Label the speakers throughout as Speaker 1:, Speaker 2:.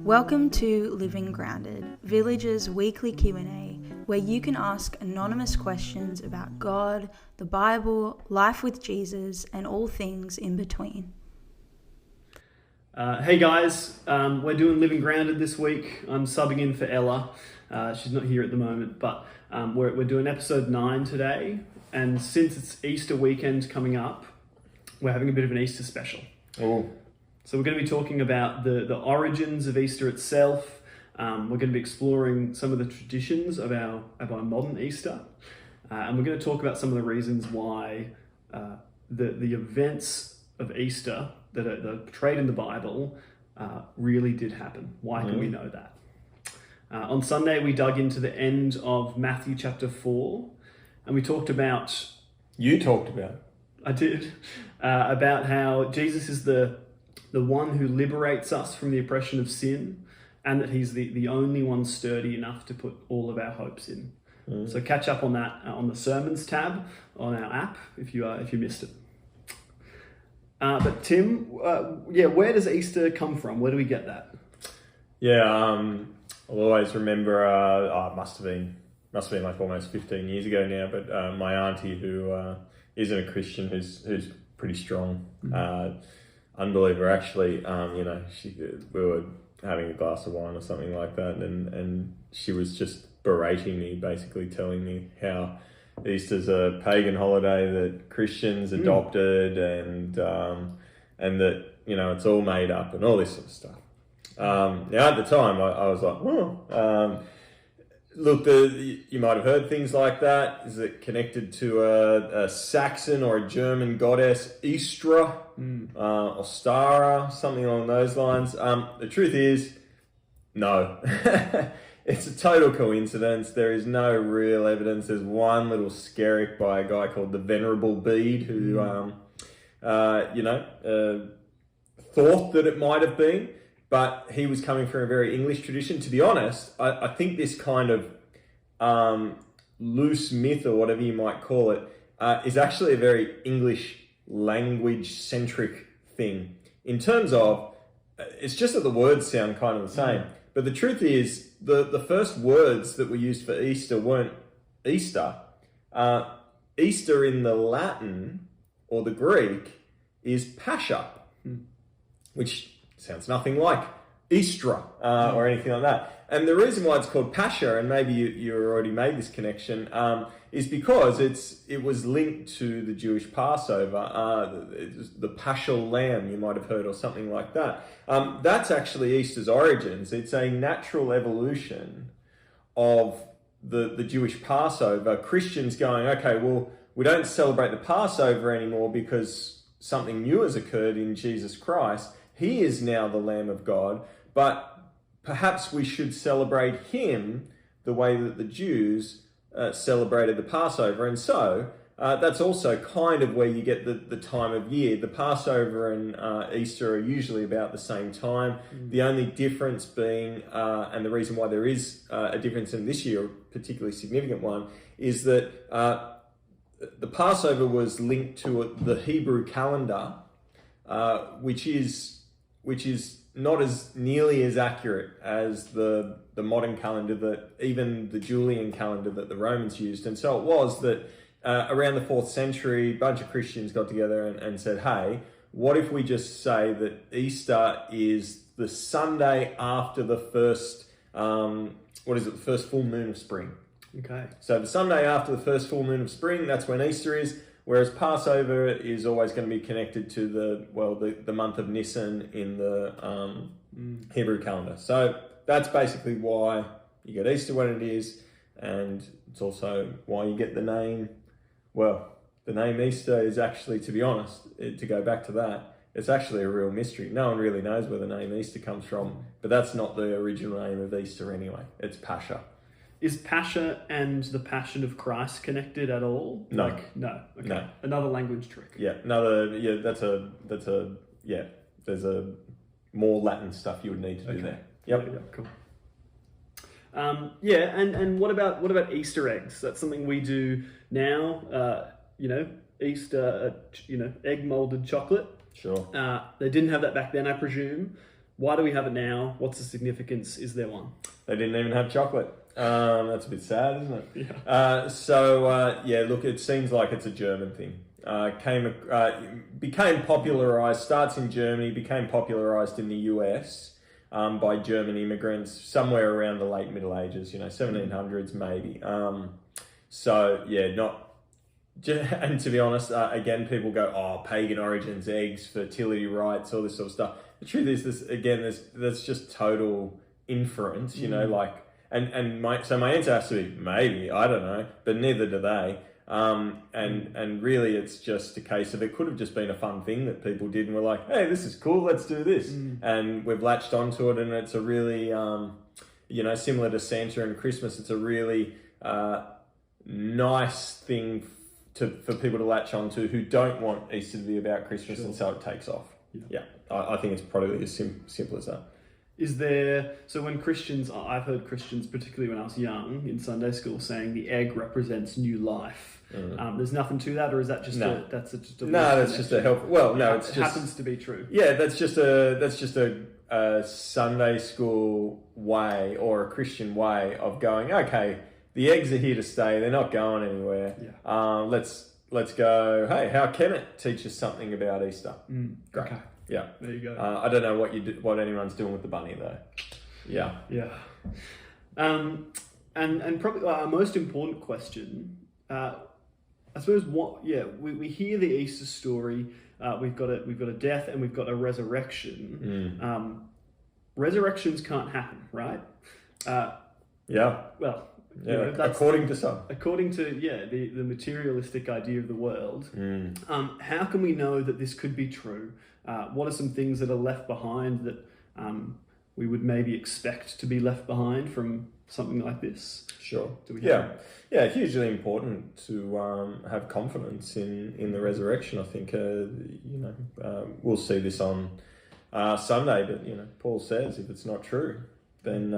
Speaker 1: Welcome to Living Grounded, Village's weekly Q&A, where you can ask anonymous questions about God, the Bible, life with Jesus, and all things in between.
Speaker 2: Hey guys, we're doing Living Grounded this week. I'm subbing in for Ella. She's not here at the moment, but we're doing episode 9 today. And since it's Easter weekend coming up, we're having a bit of an Easter special.
Speaker 3: Oh.
Speaker 2: So we're going to be talking about the origins of Easter itself. We're going to be exploring some of the traditions of our modern Easter. And we're going to talk about some of the reasons why the events of Easter that are portrayed in the Bible really did happen. Why can we know that? On Sunday, we dug into the end of Matthew chapter 4, and we talked about...
Speaker 3: You talked about.
Speaker 2: I did. About how Jesus is the one who liberates us from the oppression of sin, and that he's the only one sturdy enough to put all of our hopes in. So catch up on that on the sermons tab on our app if you missed it. But Tim, where does Easter come from? Where do we get that?
Speaker 3: Yeah, I'll always remember. It must have been like almost 15 years ago now. But my auntie, who isn't a Christian, who's pretty strong, unbeliever actually. We were having a glass of wine or something like that, and she was just berating me, basically telling me how Easter's a pagan holiday that Christians adopted, and that it's all made up and all this sort of stuff. Now at the time I was like, look, you might have heard things like that. Is it connected to a Saxon or a German goddess, Istra, or Stara, something along those lines? The truth is, no. It's a total coincidence. There is no real evidence. There's one little skerrick by a guy called the Venerable Bede who, thought that it might have been, but he was coming from a very English tradition. To be honest, I think this kind of loose myth, or whatever you might call it, is actually a very English language-centric thing. In terms of, it's just that the words sound kind of the same. But the truth is, the first words that were used for Easter weren't Easter. Easter in the Latin or the Greek is Pascha, which sounds nothing like Istra or anything like that. And the reason why it's called Pascha, and maybe you already made this connection, is because it was linked to the Jewish Passover, the Paschal lamb, you might have heard, or something like that. That's actually Easter's origins. It's a natural evolution of the Jewish Passover. Christians going, okay, well, we don't celebrate the Passover anymore because something new has occurred in Jesus Christ. He is now the Lamb of God, but perhaps we should celebrate him the way that the Jews celebrated the Passover. And so that's also kind of where you get the time of year. The Passover and Easter are usually about the same time. The only difference being, and the reason why there is a difference in this year, a particularly significant one, is that the Passover was linked to the Hebrew calendar, which is not as nearly as accurate as the modern calendar, that even the Julian calendar that the Romans used. And so it was that around the 4th century, a bunch of Christians got together and said, hey, what if we just say that Easter is the Sunday after the first, the first full moon of spring?
Speaker 2: Okay.
Speaker 3: So the Sunday after the first full moon of spring, that's when Easter is. Whereas Passover is always going to be connected to the month of Nisan in the Hebrew calendar. So that's basically why you get Easter when it is, and it's also why you get the name. Well, the name Easter is actually, to be honest, to go back to that, it's actually a real mystery. No one really knows where the name Easter comes from, but that's not the original name of Easter anyway. It's Pascha.
Speaker 2: Is Pascha and the Passion of Christ connected at all?
Speaker 3: No.
Speaker 2: No. Okay.
Speaker 3: No.
Speaker 2: Another language trick.
Speaker 3: Yeah. There's a more Latin stuff you would need to do there. Yep.
Speaker 2: Yeah, cool. And what about Easter eggs? That's something we do now. Easter, egg molded chocolate.
Speaker 3: Sure.
Speaker 2: They didn't have that back then, I presume. Why do we have it now? What's the significance? Is there one?
Speaker 3: They didn't even have chocolate. That's a bit sad, isn't it?
Speaker 2: Yeah.
Speaker 3: Look, it seems like it's a German thing. Became popularized, starts in Germany, became popularized in the US by German immigrants somewhere around the late Middle Ages, 1700s maybe. And to be honest, again, people go, oh, pagan origins, eggs, fertility rights, all this sort of stuff. The truth is, that's just total inference, and my answer has to be maybe, I don't know, but neither do they. And really it's just a case of it could have just been a fun thing that people did and were like, hey, this is cool, let's do this. And we've latched onto it, and it's a really, similar to Santa and Christmas, it's a really nice thing for people to latch onto who don't want Easter to be about Christmas, and so it takes off. Yeah. I think it's probably as simple as that.
Speaker 2: So when I've heard Christians, particularly when I was young in Sunday school, saying the egg represents new life. There's nothing to that, or is that just that's
Speaker 3: just a help? Well, no, it
Speaker 2: happens to be true.
Speaker 3: Yeah, that's just a Sunday school way or a Christian way of going, okay, the eggs are here to stay, they're not going anywhere. Let's go, hey, how can it teach us something about Easter? Great.
Speaker 2: Okay.
Speaker 3: Yeah.
Speaker 2: There you go.
Speaker 3: I don't know what anyone's doing with the bunny though. Yeah.
Speaker 2: Yeah. And probably our most important question, I suppose we hear the Easter story, we've got a death and we've got a resurrection. Resurrections can't happen, right?
Speaker 3: Well,
Speaker 2: that's
Speaker 3: according to some.
Speaker 2: According to the materialistic idea of the world. How can we know that this could be true? What are some things that are left behind that we would maybe expect to be left behind from something like this?
Speaker 3: Sure. Hugely important to have confidence in the resurrection. I think we'll see this on Sunday, but Paul says if it's not true, then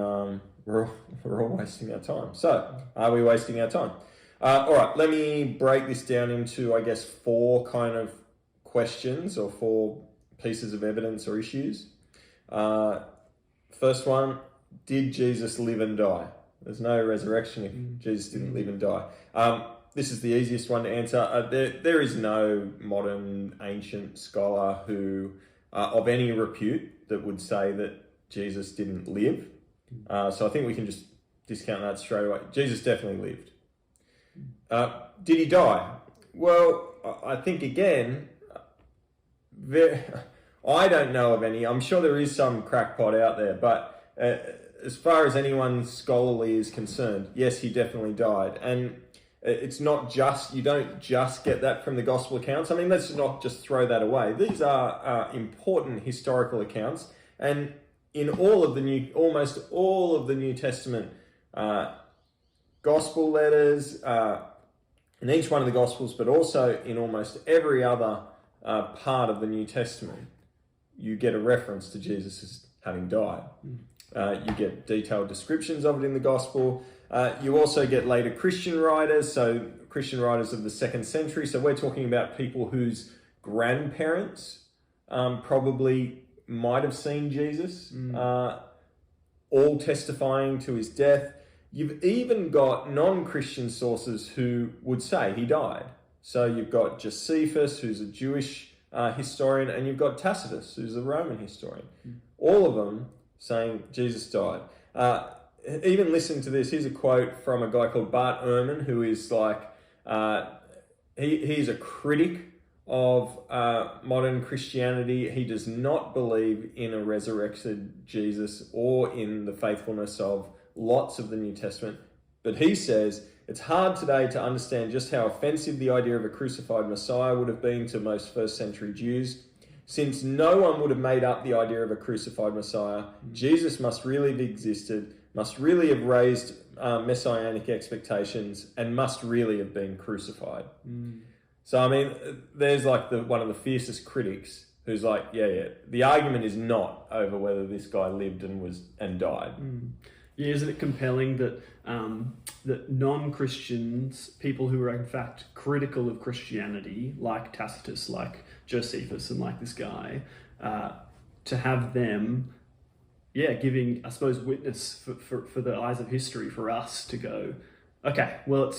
Speaker 3: we're all wasting our time. So, are we wasting our time? All right, let me break this down into, I guess, 4 kind of questions or 4 pieces of evidence or issues. First one, did Jesus live and die? There's no resurrection if Jesus didn't live and die. This is the easiest one to answer. There is no modern ancient scholar who of any repute that would say that Jesus didn't live. So I think we can just discount that straight away. Jesus definitely lived. Did he die? Well, I think again, I don't know of any. I'm sure there is some crackpot out there, but as far as anyone scholarly is concerned, yes, he definitely died. And it's not just, you don't just get that from the gospel accounts. I mean, let's not just throw that away. These are important historical accounts, and in almost all of the New Testament gospel letters, in each one of the gospels, but also in almost every other part of the New Testament, you get a reference to Jesus as having died. You get detailed descriptions of it in the gospel. You also get later Christian writers, so Christian writers of the 2nd century. So we're talking about people whose grandparents probably might have seen Jesus, all testifying to his death. You've even got non-Christian sources who would say he died. So you've got Josephus, who's a Jewish historian, and you've got Tacitus, who's a Roman historian. All of them saying Jesus died. Even listen to this. Here's a quote from a guy called Bart Ehrman, who is like, he's a critic of modern Christianity. He does not believe in a resurrected Jesus or in the faithfulness of lots of the New Testament. But he says, it's hard today to understand just how offensive the idea of a crucified Messiah would have been to most first century Jews. Since no one would have made up the idea of a crucified Messiah, Jesus must really have existed, must really have raised messianic expectations, and must really have been crucified. So, I mean, there's like one of the fiercest critics who's like, the argument is not over whether this guy lived and died.
Speaker 2: Yeah, isn't it compelling that that non-Christians, people who are in fact critical of Christianity, like Tacitus, like Josephus, and like this guy, to have them giving, I suppose, witness for the eyes of history for us to go, okay, well,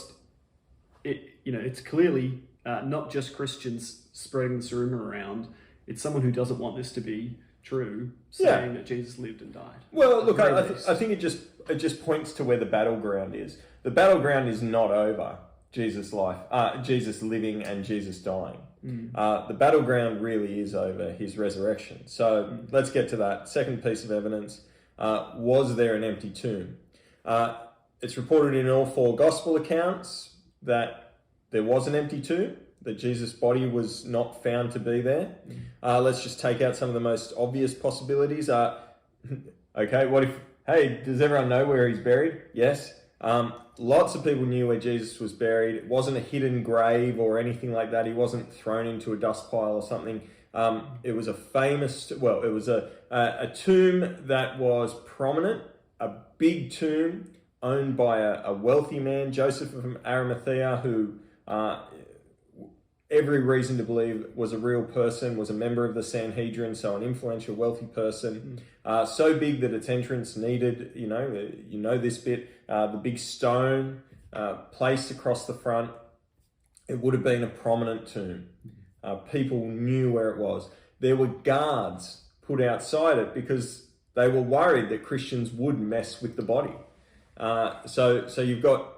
Speaker 2: it's clearly not just Christians spreading this rumor around. It's someone who doesn't want this to be true, saying that Jesus lived and died.
Speaker 3: Well, look, I think it just points to where the battleground is. The battleground is not over Jesus' life, Jesus living and Jesus dying. The battleground really is over his resurrection. So let's get to that. Second piece of evidence, was there an empty tomb? It's reported in all 4 gospel accounts that there was an empty tomb, that Jesus' body was not found to be there. Let's just take out some of the most obvious possibilities. Okay, does everyone know where he's buried? Yes. Lots of people knew where Jesus was buried. It wasn't a hidden grave or anything like that. He wasn't thrown into a dust pile or something. It was a tomb that was prominent, a big tomb owned by a wealthy man, Joseph from Arimathea, who every reason to believe was a real person, was a member of the Sanhedrin, so an influential, wealthy person. So big that its entrance needed, this bit, the big stone placed across the front. It would have been a prominent tomb. People knew where it was. There were guards put outside it because they were worried that Christians would mess with the body. So you've got,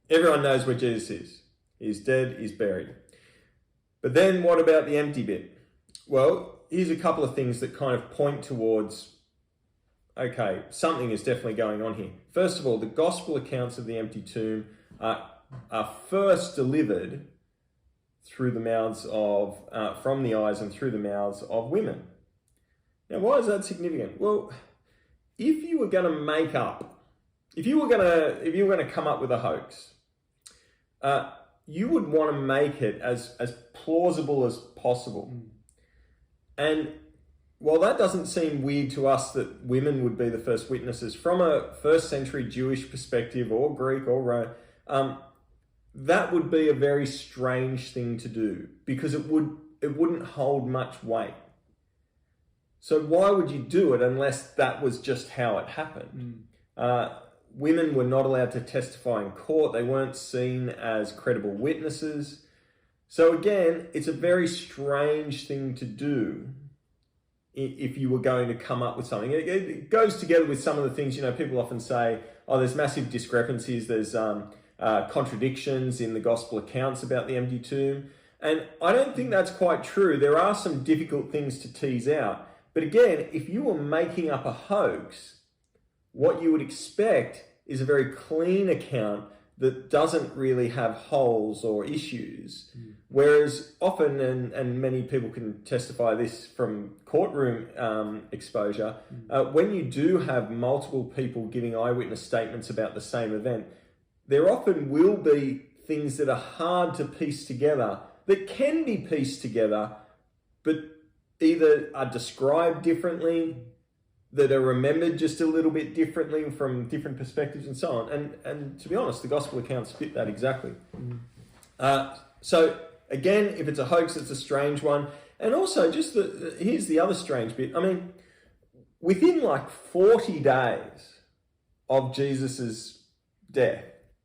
Speaker 3: everyone knows where Jesus is. He's dead, he's buried. But then what about the empty bit? Well, here's a couple of things that kind of point towards, okay, something is definitely going on here. First of all, the gospel accounts of the empty tomb are first delivered through the mouths of, from the eyes and through the mouths of women. Now, why is that significant? Well, if you were going to come up with a hoax, you would want to make it as plausible as possible. And while that doesn't seem weird to us that women would be the first witnesses, from a first century Jewish perspective, or Greek or Roman, that would be a very strange thing to do, because it wouldn't hold much weight. So why would you do it unless that was just how it happened? Women were not allowed to testify in court. They weren't seen as credible witnesses. So again, it's a very strange thing to do if you were going to come up with something. It goes together with some of the things, people often say, there's massive discrepancies, there's contradictions in the gospel accounts about the empty tomb. And I don't think that's quite true. There are some difficult things to tease out. But again, if you were making up a hoax, what you would expect is a very clean account that doesn't really have holes or issues. Whereas often, and many people can testify this from courtroom exposure, when you do have multiple people giving eyewitness statements about the same event, there often will be things that are hard to piece together, that can be pieced together, but either are described differently, that are remembered just a little bit differently from different perspectives and so on. And to be honest, the gospel accounts fit that exactly. So again, if it's a hoax, it's a strange one. And also, here's the other strange bit. I mean, within like 40 days of Jesus's death,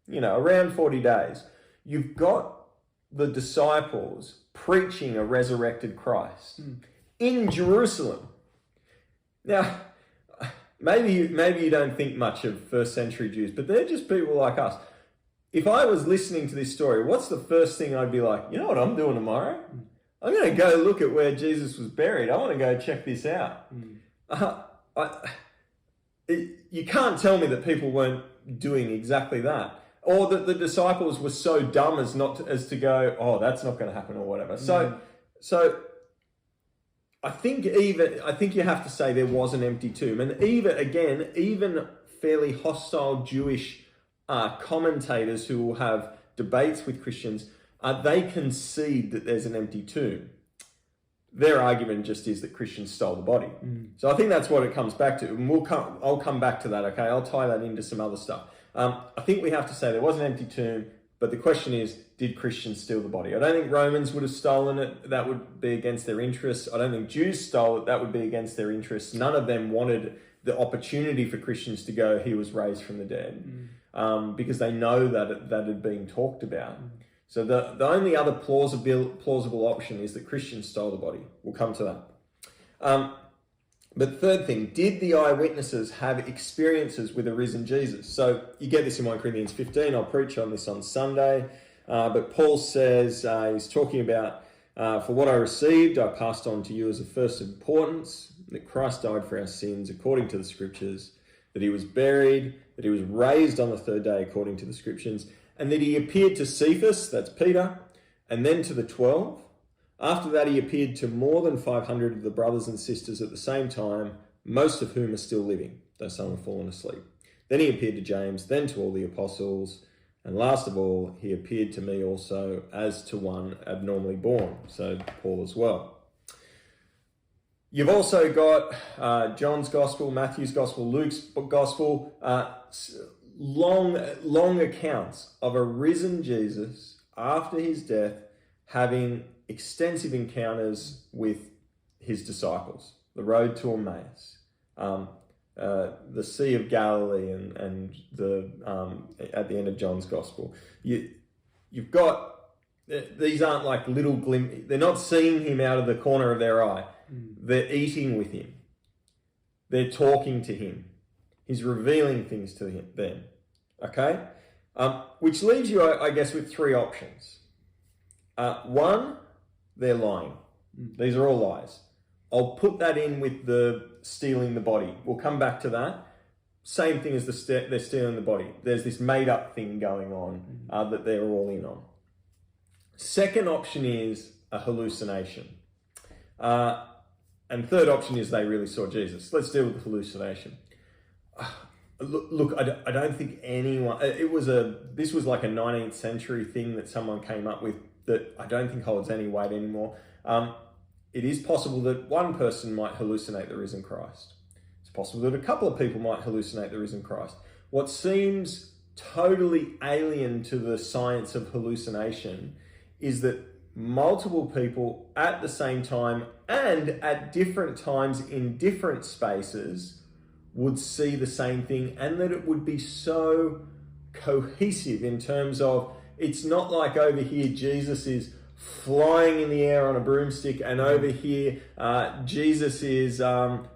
Speaker 3: around 40 days, you've got the disciples preaching a resurrected Christ in Jerusalem. Now, maybe you don't think much of first century Jews, but they're just people like us. If I was listening to this story, what's the first thing I'd be like, you know what I'm doing tomorrow? I'm going to go look at where Jesus was buried. I want to go check this out. You can't tell me that people weren't doing exactly that, or that the disciples were so dumb as to go, that's not going to happen or whatever. So I think you have to say there was an empty tomb. And even fairly hostile Jewish commentators who will have debates with Christians, they concede that there's an empty tomb. Their argument just is that Christians stole the body. So I think that's what it comes back to. And I'll come back to that, okay? I'll tie that into some other stuff. I think we have to say there was an empty tomb, but But the question is, did Christians steal the body? I don't think Romans would have stolen it. That would be against their interests. I don't think Jews stole it. That would be against their interests. None of them wanted the opportunity for Christians to go, he was raised from the dead, because they know that that had been talked about. So the only other plausible option is that Christians stole the body. We'll come to that. But third thing, did the eyewitnesses have experiences with a risen Jesus? So you get this in 1 Corinthians 15. I'll preach on this on Sunday. But Paul says, he's talking about, for what I received, I passed on to you as of first importance, that Christ died for our sins according to the Scriptures, that he was buried, that he was raised on the third day according to the Scriptures, and that he appeared to Cephas, that's Peter, and then to the 12. After that, he appeared to more than 500 of the brothers and sisters at the same time, most of whom are still living, though some have fallen asleep. Then he appeared to James, then to all the apostles, and last of all, he appeared to me also as to one abnormally born, so Paul as well. You've also got John's Gospel, Matthew's Gospel, Luke's Gospel, long accounts of a risen Jesus after his death having extensive encounters with his disciples, the road to Emmaus, the Sea of Galilee, and the at the end of John's Gospel. You've got, these aren't like little glimpses. They're not seeing him out of the corner of their eye. They're eating with him. They're talking to him. He's revealing things to them. Okay? Which leaves you, I guess, with three options. One, they're lying. These are all lies. I'll put that in with the stealing the body. We'll come back to that. Same thing as they're stealing the body. There's this made-up thing going on that they're all in on. Second option is a hallucination. And third option is they really saw Jesus. Let's deal with the hallucination. Look, I don't think anyone... This was like a 19th century thing that someone came up with that I don't think holds any weight anymore. It is possible that one person might hallucinate the risen Christ. It's possible that a couple of people might hallucinate the risen Christ. What seems totally alien to the science of hallucination is that multiple people at the same time and at different times in different spaces would see the same thing, and that it would be so cohesive in terms of, it's not like over here Jesus is flying in the air on a broomstick, and over here Jesus is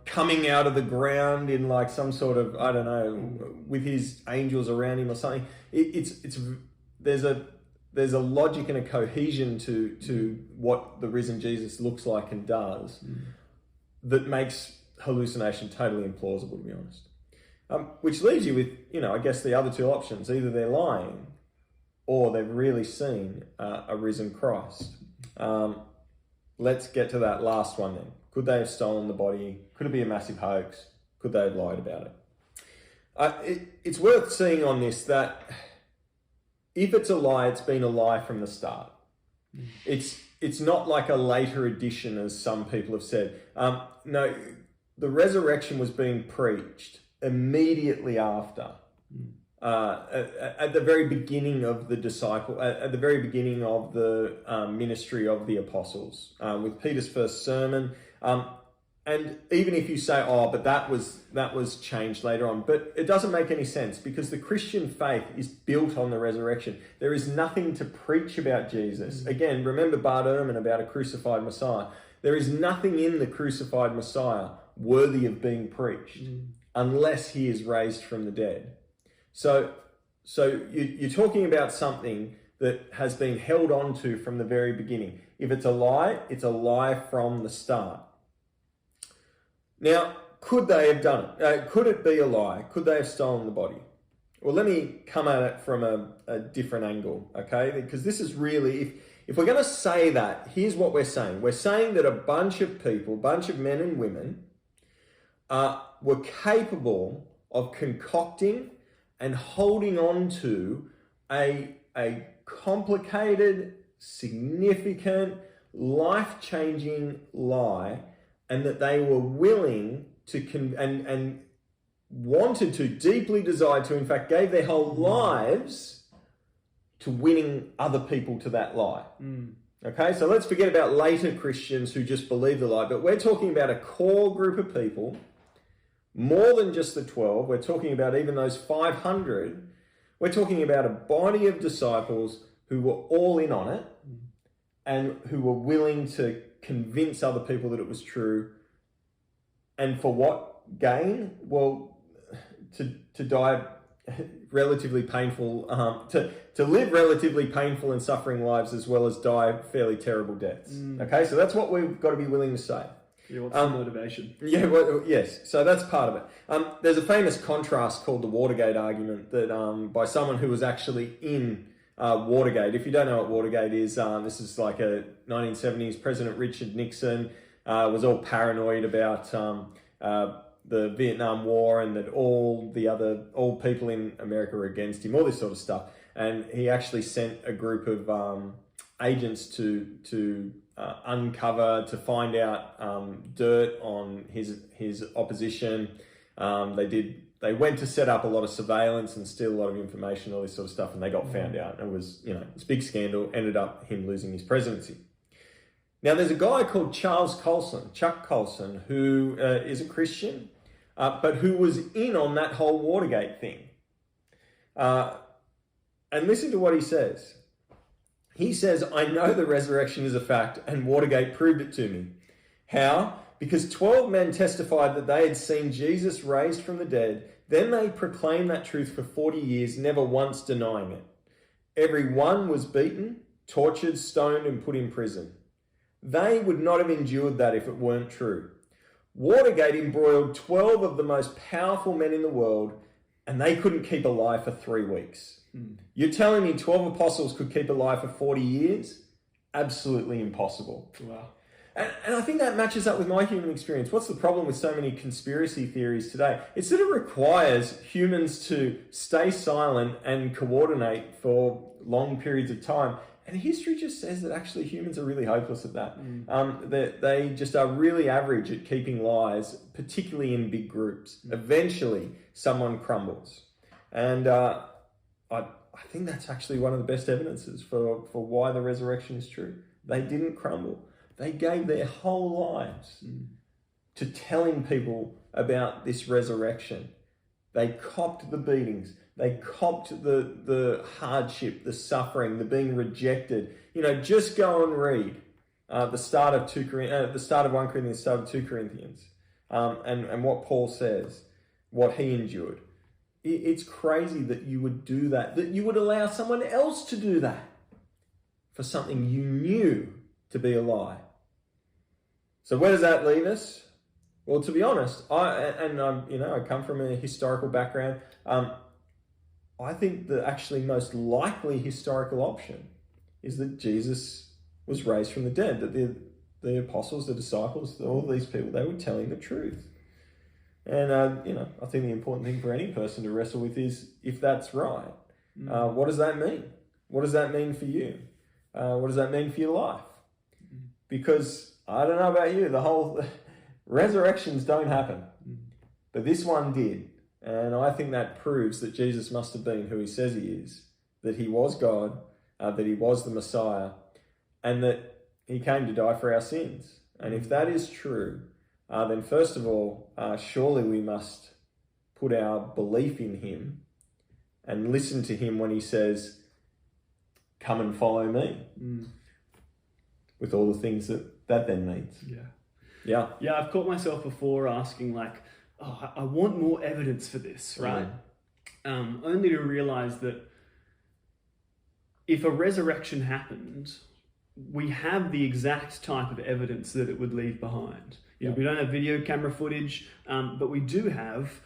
Speaker 3: coming out of the ground in like some sort of, I don't know, with his angels around him or something. There's a logic and a cohesion to what the risen Jesus looks like and does that makes hallucination totally implausible, to be honest. Which leaves you with, I guess the other two options. Either they're lying or they've really seen a risen Christ. Let's get to that last one then. Could they have stolen the body? Could it be a massive hoax? Could they have lied about it? It's worth seeing on this that if it's a lie, it's been a lie from the start. It's not like a later addition, as some people have said. No, the resurrection was being preached immediately after. At the very beginning of at the very beginning of the ministry of the apostles, with Peter's first sermon. And even if you say, but that was changed later on, but it doesn't make any sense, because the Christian faith is built on the resurrection. There is nothing to preach about Jesus. Again, remember Bart Ehrman about a crucified Messiah. There is nothing in the crucified Messiah worthy of being preached unless he is raised from the dead. So you're talking about something that has been held on to from the very beginning. If it's a lie from the start. Now, could they have done it? Could it be a lie? Could they have stolen the body? Well, let me come at it from a different angle, okay? Because this is really, if we're going to say that, here's what we're saying. We're saying that a bunch of people, bunch of men and women, were capable of concocting and holding on to a complicated, significant, life-changing lie, and that they were willing to and wanted to, deeply desired to, in fact, gave their whole lives to winning other people to that lie. Okay, so let's forget about later Christians who just believe the lie, but we're talking about a core group of people, more than just the 12. We're talking about even those 500. We're talking about a body of disciples who were all in on it and who were willing to convince other people that it was true. And for what gain? Well, to die relatively painful, to live relatively painful and suffering lives, as well as die fairly terrible deaths. Okay, so that's what we've got to be willing to say.
Speaker 2: Yeah, what's the motivation?
Speaker 3: Yeah, well, yes, so that's part of it. There's a famous contrast called the Watergate argument that by someone who was actually in Watergate. If you don't know what Watergate is, this is like a 1970s President Richard Nixon was all paranoid about the Vietnam War and that all people in America were against him, all this sort of stuff. And he actually sent a group of agents to uncover, to find out dirt on his opposition. They went to set up a lot of surveillance and steal a lot of information, all this sort of stuff, and they got found out. It was, this big scandal, ended up him losing his presidency. Now, there's a guy called Chuck Colson, who is a Christian, but who was in on that whole Watergate thing. And listen to what he says. He says, "I know the resurrection is a fact, and Watergate proved it to me. How? Because 12 men testified that they had seen Jesus raised from the dead. Then they proclaimed that truth for 40 years, never once denying it. Every one was beaten, tortured, stoned, and put in prison. They would not have endured that if it weren't true. Watergate embroiled 12 of the most powerful men in the world, and they couldn't keep alive for 3 weeks. You're telling me 12 apostles could keep alive for 40 years? Absolutely impossible."
Speaker 2: Wow.
Speaker 3: And I think that matches up with my human experience. What's the problem with so many conspiracy theories today? It's that it requires humans to stay silent and coordinate for long periods of time. And history just says that actually humans are really hopeless at that. They just are really average at keeping lies, particularly in big groups. Eventually, someone crumbles. And I think that's actually one of the best evidences for why the resurrection is true. They didn't crumble. They gave their whole lives to telling people about this resurrection. They copped the beatings. They copped the hardship, the suffering, the being rejected. Just go and read the start of 1 Corinthians, the start of 2 Corinthians, and what Paul says, what he endured. It's crazy that you would do that you would allow someone else to do that for something you knew to be a lie. So where does that leave us? Well, to be honest, I come from a historical background. I think the actually most likely historical option is that Jesus was raised from the dead, that the apostles, the disciples, all these people, they were telling the truth. And, I think the important thing for any person to wrestle with is if that's right. What does that mean? What does that mean for you? What does that mean for your life? Because I don't know about you, the whole resurrections don't happen. But this one did. And I think that proves that Jesus must have been who he says he is, that he was God, that he was the Messiah, and that he came to die for our sins. And if that is true, then first of all, surely we must put our belief in him and listen to him when he says, "Come and follow me," with all the things that then means. Yeah.
Speaker 2: I've caught myself before asking I want more evidence for this, right? Only to realize that if a resurrection happened, we have the exact type of evidence that it would leave behind. We don't have video camera footage, but we do have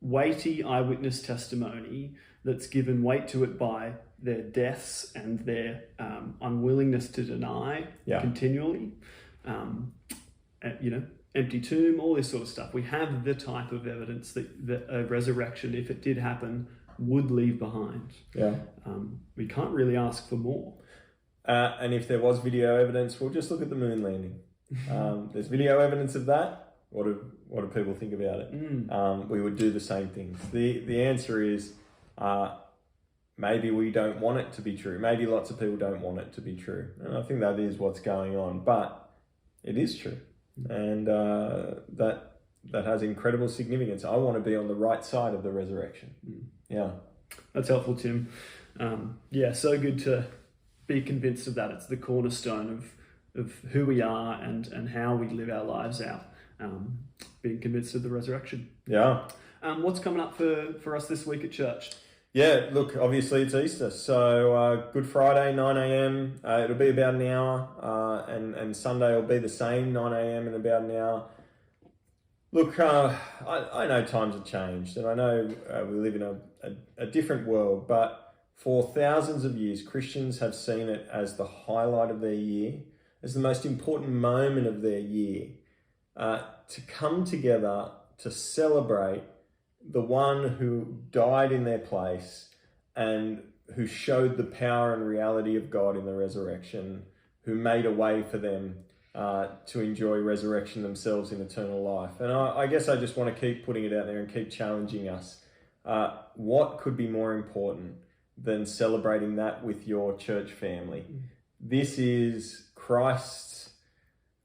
Speaker 2: weighty eyewitness testimony that's given weight to it by their deaths and their unwillingness to deny continually. Empty tomb, all this sort of stuff. We have the type of evidence that a resurrection, if it did happen, would leave behind. We can't really ask for more.
Speaker 3: And if there was video evidence, we'll just look at the moon landing. There's video evidence of that. What do people think about it? We would do the same things. The answer is maybe we don't want it to be true. Maybe lots of people don't want it to be true. And I think that is what's going on. But it is true. And that has incredible significance. I want to be on the right side of the resurrection. Yeah.
Speaker 2: That's helpful, Tim. Yeah, so good to be convinced of that. It's the cornerstone of who we are and how we live our lives out. Being convinced of the resurrection.
Speaker 3: Yeah.
Speaker 2: What's coming up for us this week at church?
Speaker 3: Yeah, look, obviously it's Easter. So Good Friday, 9 a.m. It'll be about an hour. And Sunday will be the same, 9 a.m. and about an hour. Look, I know times have changed, and I know we live in a different world, but for thousands of years, Christians have seen it as the highlight of their year, as the most important moment of their year, to come together to celebrate the one who died in their place and who showed the power and reality of God in the resurrection, who made a way for them to enjoy resurrection themselves in eternal life. And I guess I just want to keep putting it out there and keep challenging us. What could be more important than celebrating that with your church family? This is Christ's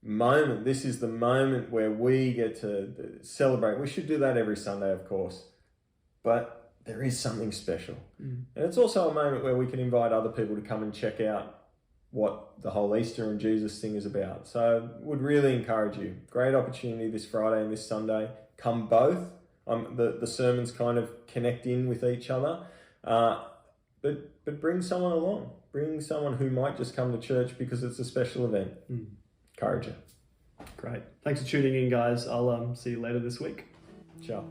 Speaker 3: moment. This is the moment where we get to celebrate. We should do that every Sunday, of course, but there is something special. And it's also a moment where we can invite other people to come and check out what the whole Easter and Jesus thing is about. So would really encourage you. Great opportunity this Friday and this Sunday. Come both. The sermons kind of connect in with each other. But bring someone along. Bring someone who might just come to church because it's a special event. Encourage you.
Speaker 2: Great. Thanks for tuning in, guys. I'll see you later this week.
Speaker 3: Ciao.